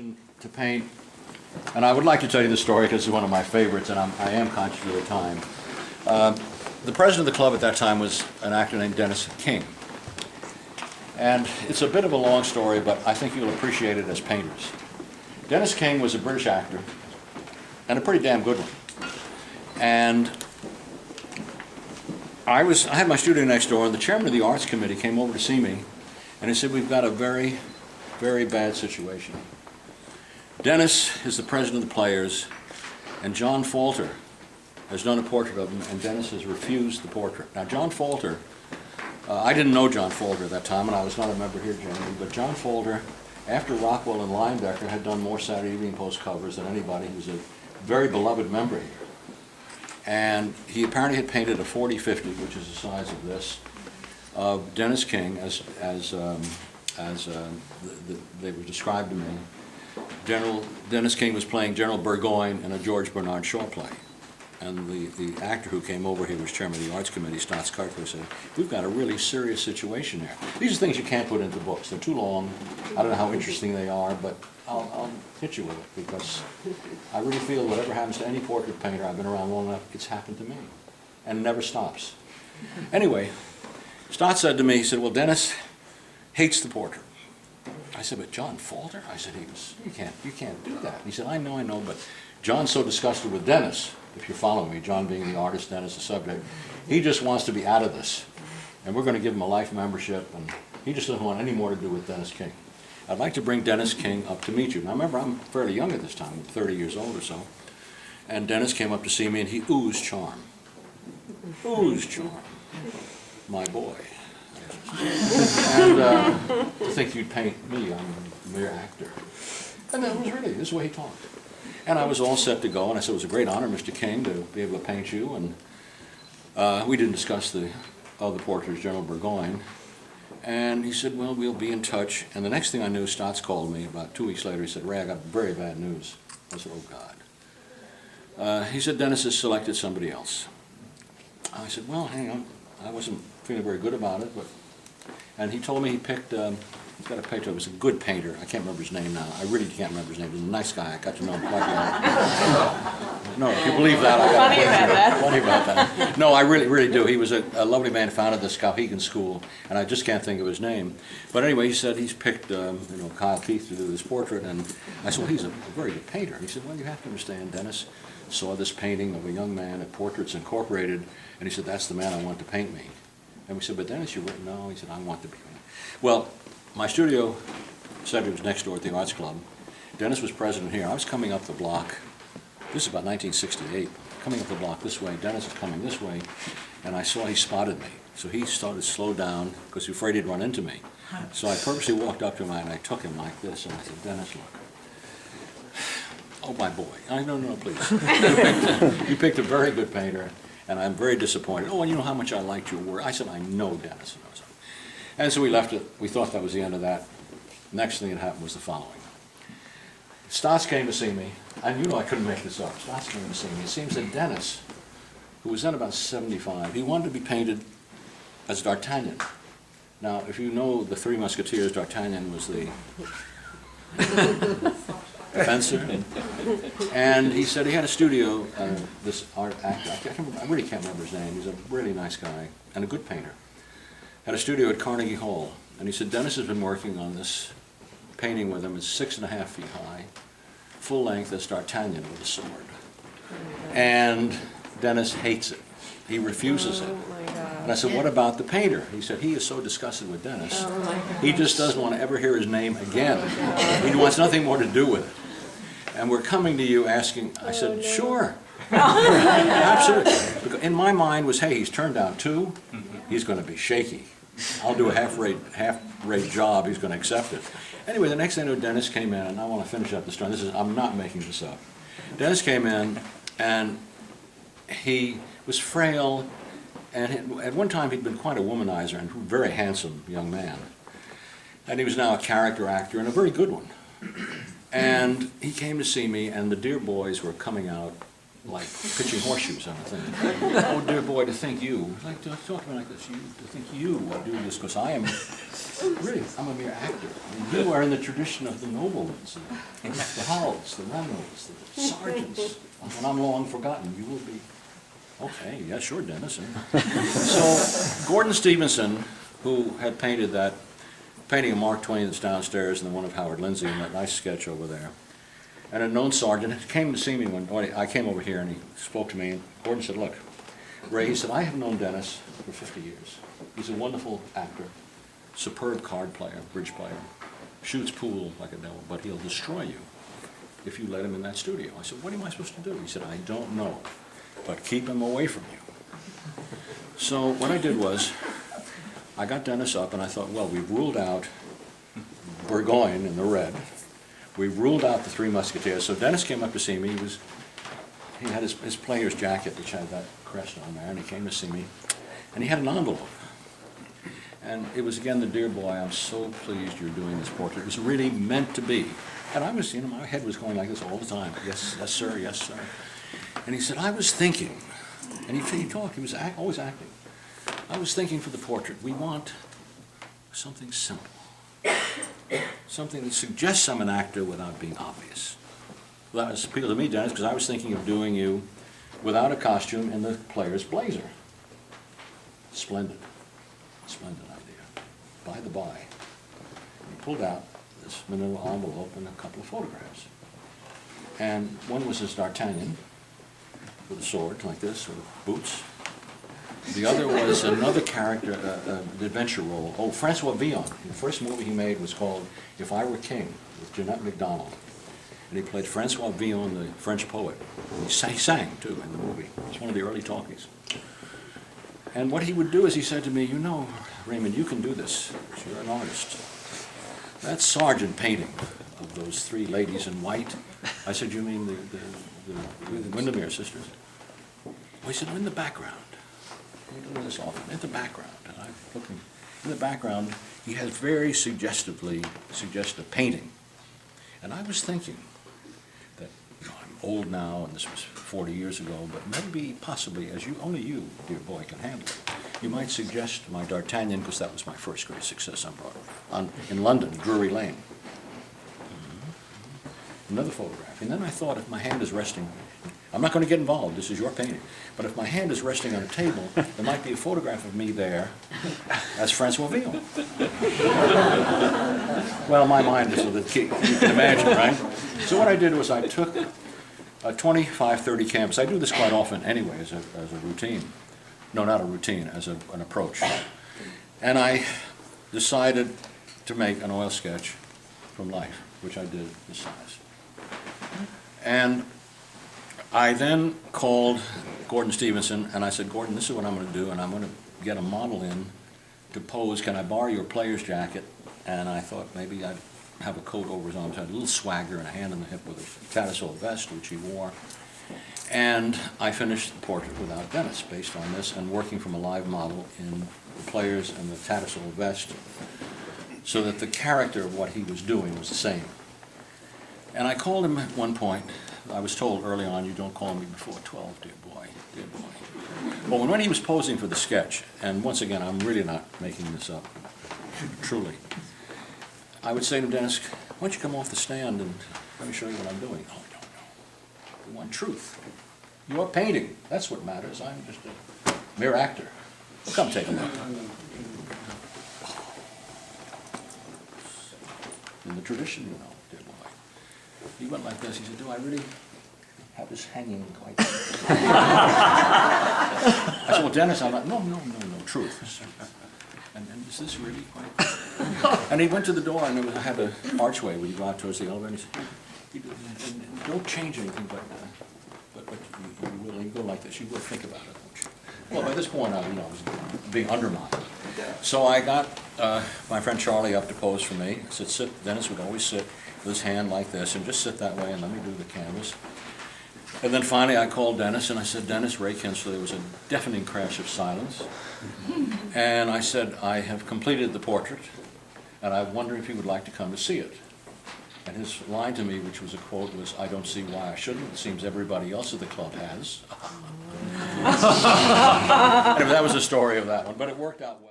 permission to paint, and I would like to tell you the story because it's one of my favorites, and I am conscious of the time. The president of the club at that time was an actor named Dennis King. And it's a bit of a long story, but I think you'll appreciate it as painters. Dennis King was a British actor, and a pretty damn good one. And I had my studio next door, and the chairman of the arts committee came over to see me, and he said, "We've got a very, very bad situation. Dennis is the president of the players, and John Falter has done a portrait of him, and Dennis has refused the portrait." Now, John Falter, I didn't know John Falter at that time, and I was not a member here, Jamie, but John Falter, after Rockwell and Linebecker, had done more Saturday Evening Post covers than anybody. He was a very beloved member here. And he apparently had painted a 40-50, which is the size of this, of Dennis King, as they were described to me. Dennis King was playing General Burgoyne in a George Bernard Shaw play. And the actor who came over here was chairman of the arts committee, Stotts Carter, said, "We've got a really serious situation here. These are things you can't put into books. They're too long. I don't know how interesting they are, but I'll hit you with it because I really feel whatever happens to any portrait painter, I've been around long enough, it's happened to me. And it never stops." Anyway, Stotts said to me, he said, "Well, Dennis hates the portrait." I said, "But John Falter?" I said, you can't do that." He said, I know, but John's so disgusted with Dennis, if you're following me, John being the artist, Dennis the subject, he just wants to be out of this. And we're going to give him a life membership, and he just doesn't want any more to do with Dennis King. I'd like to bring Dennis King up to meet you. Now remember, I'm fairly young at this time, I'm 30 years old or so. And Dennis came up to see me, and he oozed charm. Oozed charm. My boy. And to think you'd paint me, I'm a mere actor. And that was really, this is the way he talked. And I was all set to go, and I said, "It was a great honor, Mr. King, to be able to paint you." And we didn't discuss the other portraits, General Burgoyne. And he said, "Well, we'll be in touch." And the next thing I knew, Stotts called me about 2 weeks later. He said, "Ray, I got very bad news." I said, "Oh, God." He said, "Dennis has selected somebody else." I said, "Well, hang on." I wasn't feeling very good about it, and he told me he picked, he's got a picture, he was a good painter. I can't remember his name now. I really can't remember his name. He was a nice guy. I got to know him quite well. No, if you believe that, I got funny about that. Funny about that. No, I really do. He was a lovely man who founded the Skowhegan School, and I just can't think of his name. But anyway, he said he's picked Kyle Keith to do this portrait, and I said, "Well, he's a very good painter." He said, "Well, you have to understand, Dennis saw this painting of a young man at Portraits Incorporated, and he said, that's the man I want to paint me." And we said, "But Dennis, you've written." "No," he said, "I want to be painted." Well, my studio center was next door at the Arts Club. Dennis was president here. I was coming up the block. This is about 1968. Coming up the block this way. Dennis is coming this way, and I saw he spotted me. So he started to slow down because he was afraid he'd run into me. So I purposely walked up to him and I took him like this, and I said, "Dennis, look. Oh, my boy." No, please. You picked a very good painter, and I'm very disappointed. "Oh, and you know how much I liked your work." I said, "I know Dennis knows." And so we left it. We thought that was the end of that. Next thing that happened was the following. Stotts came to see me, and I couldn't make this up. Stotts came to see me. It seems that Dennis, who was then about 75, he wanted to be painted as D'Artagnan. Now, if you know the Three Musketeers, D'Artagnan was the fencer. And he said he had a studio, this art actor, I really can't remember his name. He's a really nice guy and a good painter. Had a studio at Carnegie Hall, and he said Dennis has been working on this painting with him. It's 6.5 feet high, full length as D'Artagnan with a sword. And Dennis hates it. He refuses it. And I said, "What about the painter?" He said he is so disgusted with Dennis, he just doesn't want to ever hear his name again. He wants nothing more to do with it. And we're coming to you asking. I said, "Sure." Absolutely. Because in my mind was, hey, he's turned out 2. He's going to be shaky. I'll do a half-rate job. He's going to accept it. Anyway, the next thing I knew, Dennis came in, and I want to finish up the story. I'm not making this up. Dennis came in, and he was frail, and at one time he'd been quite a womanizer and a very handsome young man. And he was now a character actor and a very good one. And he came to see me, and the dear boys were coming out like pitching horseshoes on a thing. Oh, dear boy, to think you, like, to talk to me like this, to think you would do this, because I am, really, I'm a mere actor. I mean, you are in the tradition of the noblemen, the Howells, the Reynolds, the Sargents. When I'm long forgotten, you will be, okay, yeah, sure, Dennis. So, Gordon Stevenson, who had painted that painting of Mark Twain that's downstairs and the one of Howard Lindsay in that nice sketch over there, and had known Sargent, came to see me when I came over here, and he spoke to me, and Gordon said, look, Ray, he said, I have known Dennis for 50 years. He's a wonderful actor, superb card player, bridge player, shoots pool like a devil, but he'll destroy you if you let him in that studio. I said, what am I supposed to do? He said, I don't know, but keep him away from you. So what I did was, I got Dennis up, and I thought, well, we've ruled out Burgoyne in the red. We ruled out the Three Musketeers. So Dennis came up to see me. He had his player's jacket, which had that crest on there, and he came to see me. And he had an envelope. And it was, again, the dear boy, I'm so pleased you're doing this portrait. It was really meant to be. And I was, my head was going like this all the time. Yes, yes, sir, yes, sir. And he said, I was thinking, and he talked, he was always acting. I was thinking for the portrait, we want something simple. Something that suggests I'm an actor without being obvious. Well, that was appeal to me, Dennis, because I was thinking of doing you without a costume in the player's blazer. Splendid. Splendid idea. By the by, he pulled out this manila envelope and a couple of photographs. And one was his D'Artagnan with a sword like this, with boots. The other was another character, the adventure role. Oh, Francois Villon. The first movie he made was called If I Were King, with Jeanette MacDonald. And he played Francois Villon, the French poet. He sang, too, in the movie. It's one of the early talkies. And what he would do is he said to me, you know, Raymond, you can do this. You're an artist. That Sargent painting of those three ladies in white. I said, you mean the Windermere sisters? Well, he said, in the background. We do this often, in the background. And I'm looking, in the background, he has very suggestive painting. And I was thinking that, I'm old now, and this was 40 years ago, but maybe, possibly, as only you, dear boy, can handle it, you might suggest my D'Artagnan, because that was my first great success on Broadway, in London, Drury Lane. Another photograph. And then I thought, if my hand is resting, I'm not going to get involved, this is your painting, but if my hand is resting on a table, there might be a photograph of me there as Francois Villon. Well, my mind is a little key, you can imagine, right? So what I did was I took a 25-30 canvas. I do this quite often anyway as a routine. No, not a routine, as an approach. And I decided to make an oil sketch from life, which I did this size. And I then called Gordon Stevenson, and I said, Gordon, this is what I'm going to do, and I'm going to get a model in to pose. Can I borrow your player's jacket? And I thought maybe I'd have a coat over his arms, had a little swagger and a hand in the hip with a Tattersall vest, which he wore. And I finished the portrait without Dennis, based on this, and working from a live model in the players and the Tattersall vest, so that the character of what he was doing was the same. And I called him at one point. I was told early on, you don't call me before 12, dear boy, dear boy. Well, when he was posing for the sketch, and once again, I'm really not making this up, truly, I would say to Dennis, why don't you come off the stand and let me show you what I'm doing? Oh, no, no. We want truth. You're painting. That's what matters. I'm just a mere actor. Well, come take a look. In the tradition, you know, dear boy. He went like this. He said, do I really have this hanging quite? I said, well, Dennis, I'm like, no, truth. And is this really quite? And he went to the door, and I had an archway where you go out towards the elevator. And he said, don't change anything, but you will. And you go like this. You will think about it, won't you? Well, by this point, I was being undermined. So I got my friend Charlie up to pose for me. I said, sit. Dennis would always sit with his hand like this, and just sit that way, and let me do the canvas. And then finally I called Dennis, and I said, Dennis, Ray Kinstler. There was a deafening crash of silence. And I said, I have completed the portrait, and I wonder if you would like to come to see it. And his line to me, which was a quote, was, "I don't see why I shouldn't. It seems everybody else at the club has." Anyway, that was the story of that one, but it worked out well.